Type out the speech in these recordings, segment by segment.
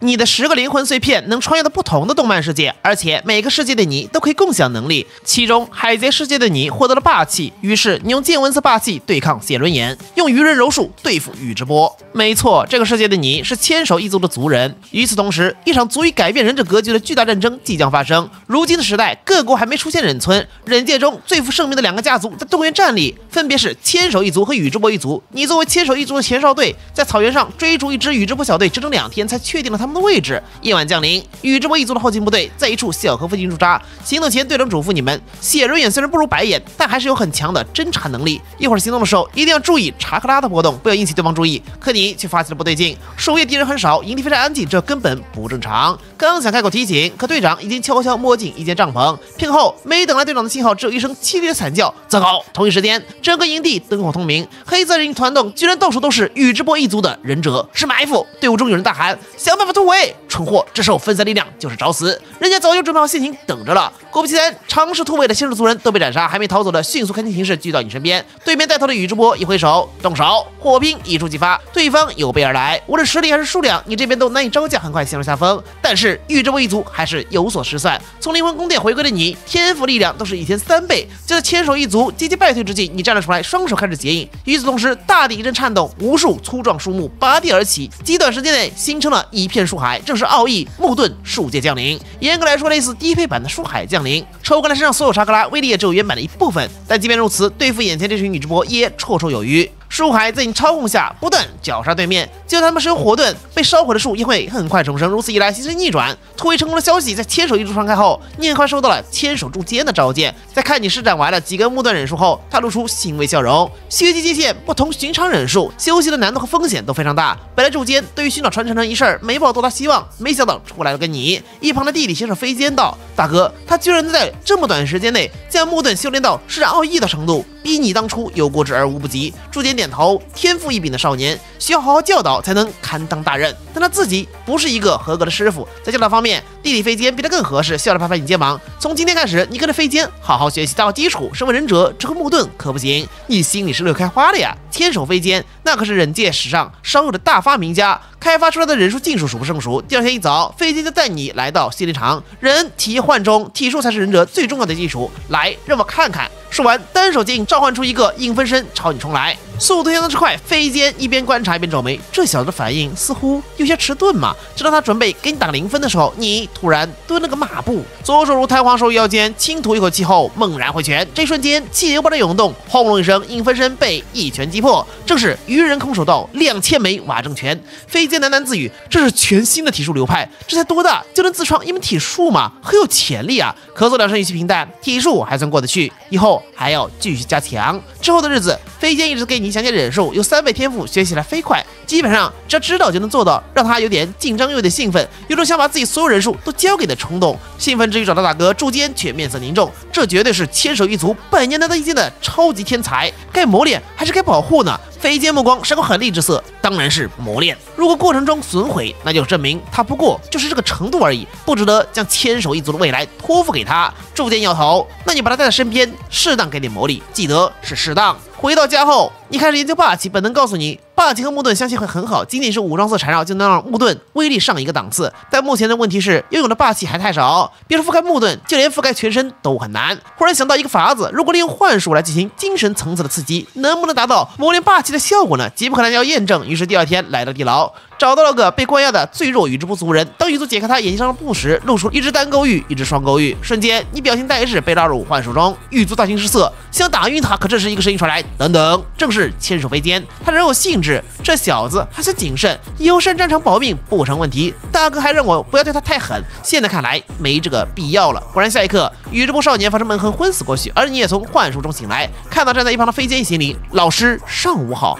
你的10个灵魂碎片能穿越到不同的动漫世界，而且每个世界的你都可以共享能力。其中海贼世界的你获得了霸气，于是你用见闻色霸气对抗写轮眼，用愚人柔术对付宇智波。没错，这个世界的你是千手一族的族人。与此同时，一场足以改变忍者格局的巨大战争即将发生。如今的时代，各国还没出现忍村，忍界中最负盛名的2个家族在动员战力，分别是千手一族和宇智波一族。你作为千手一族的前哨队，在草原上追逐一支宇智波小队，整整2天才确定了他们的位置。夜晚降临，宇智波一族的后勤部队在一处小河附近驻扎。行动前，队长嘱咐你们：血轮眼虽然不如白眼，但还是有很强的侦察能力。一会儿行动的时候，一定要注意查克拉的波动，不要引起对方注意。可你却发现了不对劲，守夜敌人很少，营地非常安静，这根本不正常。刚想开口提醒，可队长已经悄悄摸进一间帐篷。片后，没等来队长的信号，只有一声凄厉的惨叫。糟糕！同一时间，整个营地灯火通明，黑色人影团动，居然到处都是宇智波一族的忍者，是埋伏。队伍中有人大喊：“想办法突围！”蠢货，这时候分散力量就是找死，人家早就准备好陷阱等着了。果不其然，尝试突围的千手族人都被斩杀，还没逃走的迅速看清形势，聚到你身边。对面带头的宇智波一挥手，动手，火拼一触即发，对方有备而来，无论实力还是数量，你这边都难以招架，很快陷入下风。但是宇智波一族还是有所失算，从灵魂宫殿回归的你，天赋力量都是以前3倍。就在千手一族节节败退之际，你站了出来，双手开始结印。与此同时，大地一阵颤动，无数粗壮树木拔地而起，极短时间内形成了一片树海，正是奥义木盾树界降临。严格来说，类似低配版的树海降临。抽干了身上所有查克拉，威力也只有原版的一部分，但即便如此，对付眼前这群宇智波也绰绰有余。树海在你操控下不断绞杀对面，就算他们使用火盾，被烧毁的树也会很快重生。如此一来，形势逆转。突围成功的消息在千手一族传开后，你很快收到了千手柱间的召见。在看你施展完了几根木盾忍术后，他露出欣慰笑容。血祭界限不同寻常忍术，修习的难度和风险都非常大。本来柱间对于寻找传承人一事没抱多大希望，没想到出来了个你。一旁的弟弟先生飞间道：“大哥，他居然在这么短时间内将木盾修炼到施展奥义的程度，比你当初有过之而无不及。”柱间点头，天赋异禀的少年需要好好教导才能堪当大任，但他自己不是一个合格的师傅。在教导方面，弟弟飞间比他更合适，笑着拍拍你肩膀：“从今天开始，你跟着飞间好好学习打好基础。身为忍者，这个木盾可不行。”你心里是乐开花了呀！千手飞间那可是忍界史上少有的大发明家，开发出来的忍术尽数数不胜数。第二天一早，飞间就带你来到训练场。人体换中，体术才是忍者最重要的基础。来，让我看看。说完，单手接应召唤出一个影分身朝你冲来，速度相当之快。飞间一边观察一边皱眉，这小子的反应似乎有些迟钝嘛。直到他准备给你打个0分的时候，你突然蹲了个马步，左手如弹簧手于腰间，轻吐一口气后猛然挥拳。这瞬间气流般的涌动，轰隆一声，影分身被一拳击破。正是愚人空手道2000枚瓦正拳。飞间喃喃自语：“这是全新的体术流派，这才多大就能自创一门体术吗？很有潜力啊！”咳嗽2声，语气平淡：“体术还算过得去，以后还要继续加强。”之后的日子，飞间一直给你讲解忍术，有3倍天赋，学起来飞快，基本上只要知道就能做到，让他有点紧张又有点兴奋，有种想把自己所有忍术都交给的冲动。兴奋之余找到大哥，柱间却面色凝重，这绝对是千手一族100年难得一见的超级天才，该磨练还是该保护呢？飞间目光闪过狠厉之色，当然是磨练。如果过程中损毁，那就证明他不过就是这个程度而已，不值得将千手一族的未来托付给他。柱间摇头，那你把他带在身边，适当给点魔力，记得是适当。回到家后，你开始研究霸气，本能告诉你，霸气和木盾相信会很好，仅仅是武装色缠绕就能让木盾威力上一个档次。但目前的问题是，拥有的霸气还太少，别说覆盖木盾，就连覆盖全身都很难。忽然想到一个法子，如果利用幻术来进行精神层次的刺激，能不能达到磨练霸气的效果呢？急不可耐要验证，于是第2天来到地牢，找到了个被关押的最弱宇智波族人。当狱卒解开他眼睛上的布时，露出一只单钩玉，一只双钩玉，瞬间你表情呆滞，被拉入幻术中。狱卒大惊失色，想打晕他，可这时一个声音传来：“等等！”正是千手飞间，他仍有兴致，这小子还算谨慎，有上战场保命不成问题。大哥还让我不要对他太狠，现在看来没这个必要了。果然，下一刻宇智波少年发生闷哼昏死过去，而你也从幻术中醒来，看到站在一旁的飞间，心里：“老师上午好。”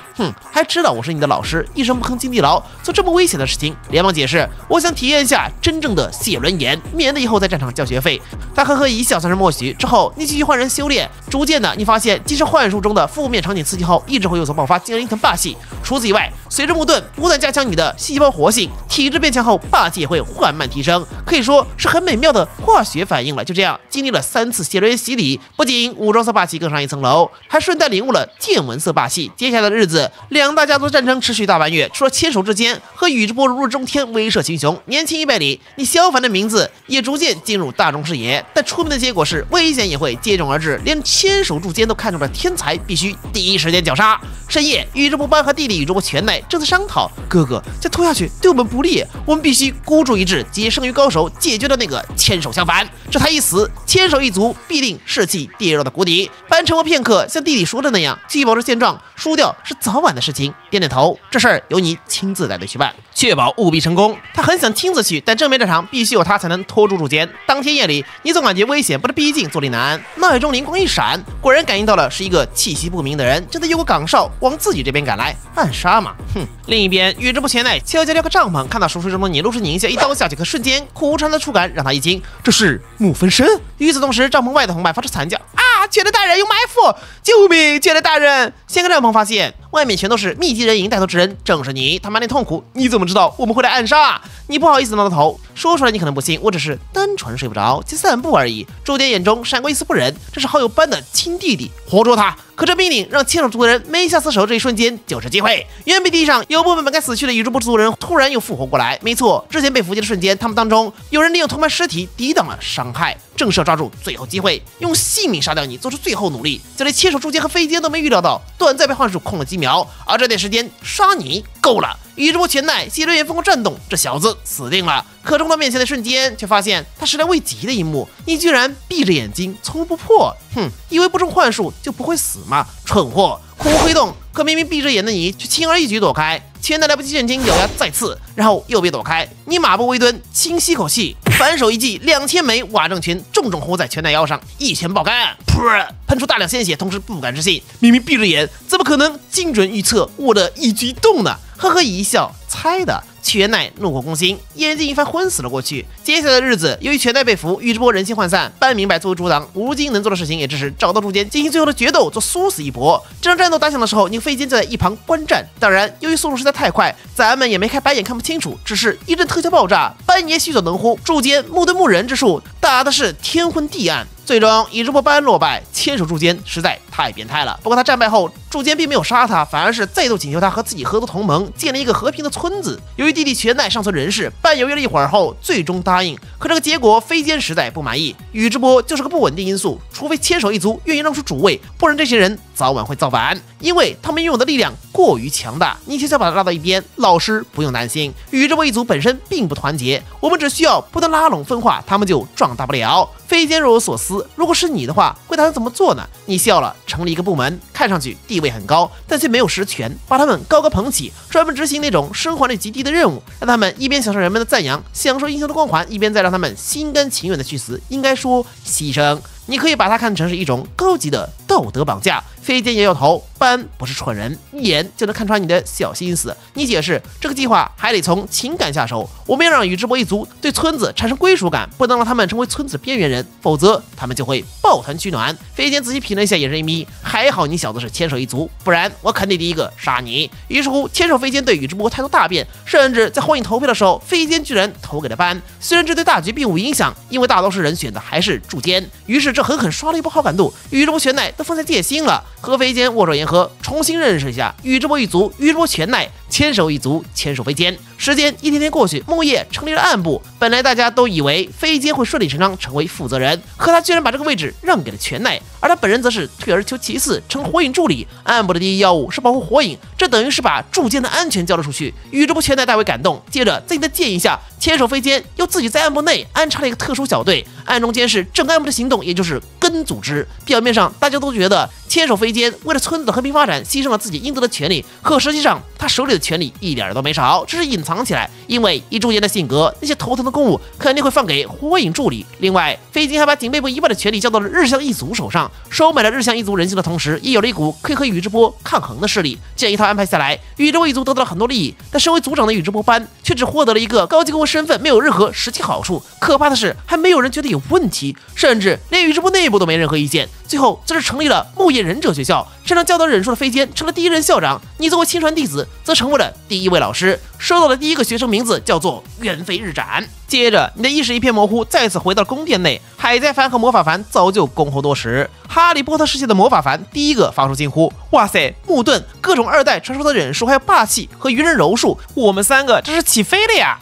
还知道我是你的老师，一声不吭进地牢，做这么危险的事情，连忙解释：“我想体验一下真正的血轮眼，免得以后在战场交学费。”他呵呵一笑，算是默许。之后你继续换人修炼，逐渐的你发现，即使幻术中的负面场景刺激后，一直会有所爆发，进而一腾霸气。除此以外，随着木盾不断加强你的细胞活性，体质变强后，霸气也会缓慢提升，可以说是很美妙的化学反应了。就这样，经历了3次血轮眼洗礼，不仅武装色霸气更上一层楼，还顺带领悟了见闻色霸气。接下来的日子，两大家族的战争持续大半月，除了牵手之间和宇智波如日中天威慑群雄，年轻100里，你萧凡的名字也逐渐进入大众视野。但出名的结果是危险也会接踵而至，连牵手柱间都看中了天才，必须第一时间绞杀。深夜，宇智波斑和弟弟宇智波全奈正在商讨，哥哥再拖下去对我们不利，我们必须孤注一掷，集剩余高手解决掉那个牵手相反。这他一死，牵手一族必定士气跌落到谷底。斑沉默片刻，像弟弟说的那样，继续保持现状，输掉是早晚的事情。点点头，这事儿由你亲自带队去办，确保务必成功。他很想亲自去，但正面这场必须有他才能拖住柱间。当天夜里，你总感觉危险不得逼近，坐立难安。脑海中灵光一闪，果然感应到了是一个气息不明的人，正在有个岗哨往自己这边赶来，暗杀嘛，哼。另一边，宇智波全奈悄悄撩个帐篷，看到熟睡中的你露出宁夏一刀下去，可瞬间苦长的触感让他一惊，这是木分身。与此同时，帐篷外的同伴发出惨叫，啊！全奈大人有埋伏，救命！全奈大人！掀开帐篷，发现外面全都是密集人营，带头之人正是你。他满脸痛苦，你怎么知道我们会来暗杀？你不好意思挠挠头，说出来你可能不信，我只是单纯睡不着，去散步而已。朱棣眼中闪过一丝不忍，这是好友班的亲弟弟，活捉他！可这命令让牵手族的人没下死手，这一瞬间就是机会。原地地上有部分本该死去的宇智波族人突然又复活过来。没错，之前被伏击的瞬间，他们当中有人利用同伴尸体抵挡了伤害，正是要抓住最后机会，用性命杀掉你，做出最后努力。就连牵手柱间和飞间都没预料到，短暂被幻术控了几秒，而这点时间杀你够了。宇智波全奈血轮眼疯狂转动，这小子死定了。可冲到面前的瞬间，却发现他始料未及的一幕：你居然闭着眼睛从不破。哼，以为不中幻术就不会死吗？蠢货！苦无挥动，可明明闭着眼的你却轻而易举躲开。全奈来不及震惊，咬牙再刺，然后又被躲开。你马步微蹲，轻吸口气，反手一记2000枚瓦正拳重重轰在全奈腰上，一拳爆开，噗，喷出大量鲜血，同时不敢置信，明明闭着眼，怎么可能精准预测我的一举一动呢？呵呵一笑，猜的。全奈怒火攻心，眼睛一翻昏死了过去。接下来的日子，由于全奈被俘，宇智波人心涣散，班明白作为主党，如今能做的事情也只是找到柱间，进行最后的决斗，做殊死一搏。这场战斗打响的时候，你飞间就在一旁观战。当然，由于速度实在太快，咱们也没开白眼看不清楚，只是一阵特效爆炸，班爷虚所能乎，柱间木盾木人之术打的是天昏地暗。最终，宇智波斑落败，牵手柱间实在太变态了。不过他战败后，柱间并没有杀他，反而是再度请求他和自己合作同盟，建立一个和平的村子。由于弟弟全奈尚存人世，班犹豫了一会儿后，最终答应。可这个结果，飞间实在不满意。宇智波就是个不稳定因素，除非牵手一族愿意让出主位，不然这些人早晚会造反，因为他们拥有的力量过于强大。你悄悄把他拉到一边，老师不用担心，宇智波一族本身并不团结，我们只需要不断拉拢分化，他们就壮大不了。飞间若有所思，如果是你的话，会打算怎么做呢？你笑了，成立一个部门，看上去地位很高，但却没有实权，把他们高高捧起，专门执行那种生还率极低的任务，让他们一边享受人们的赞扬，享受英雄的光环，一边再让他们心甘情愿的去死，应该说牺牲。你可以把它看成是一种高级的道德绑架。飞间摇摇头，斑不是蠢人，一眼就能看穿你的小心思。你解释，这个计划还得从情感下手，我们要让宇智波一族对村子产生归属感，不能让他们成为村子边缘人，否则他们就会抱团取暖。飞间仔细品了一下，眼神一眯，还好你小子是牵手一族，不然我肯定第一个杀你。于是乎，牵手飞间对宇智波态度大变，甚至在后影投票的时候，飞间居然投给了斑。虽然这对大局并无影响，因为大多数人选的还是柱间，于是这狠狠刷了一波好感度，宇智波全奈都放下戒心了。和飞间握手言和，重新认识一下宇智波一族、宇智波全奈，牵手一族，牵手飞间。时间一天天过去，木叶成立了暗部。本来大家都以为飞间会顺理成章成为负责人，可他居然把这个位置让给了全奈，而他本人则是退而求其次，成火影助理。暗部的第一要务是保护火影，这等于是把柱间的安全交了出去。宇智波全奈大为感动，接着在你的建议下，牵手飞间又自己在暗部内安插了一个特殊小队，暗中监视整个暗部的行动，也就是根组织。表面上大家都觉得牵手飞间为了村子的和平发展牺牲了自己应得的权利，可实际上他手里的权利一点都没少，只是隐藏起来。因为以柱间的性格，那些头疼的公务肯定会放给火影助理。另外，飞间还把警备部一半的权力交到了日向一族手上，收买了日向一族人心的同时，也有了一股可以和宇智波抗衡的势力。这样一套安排下来，宇智波一族得到了很多利益，但身为族长的宇智波斑却只获得了一个高级公务身份，没有任何实际好处。可怕的是，还没有人觉得有问题，甚至连宇智波内部都没任何意见。最后则是成立了木叶忍者学校，擅长教导忍术的飞间成了第一任校长。你作为亲传弟子，则成为了第一位老师，收到的第一个学生名字叫做猿飞日斩。接着，你的意识一片模糊，再次回到宫殿内。海贼凡和魔法凡早就恭候多时。哈利波特世界的魔法凡第一个发出惊呼：“哇塞，木盾，各种2代传说的忍术，还有霸气和愚人柔术，我们3个这是起飞了呀！”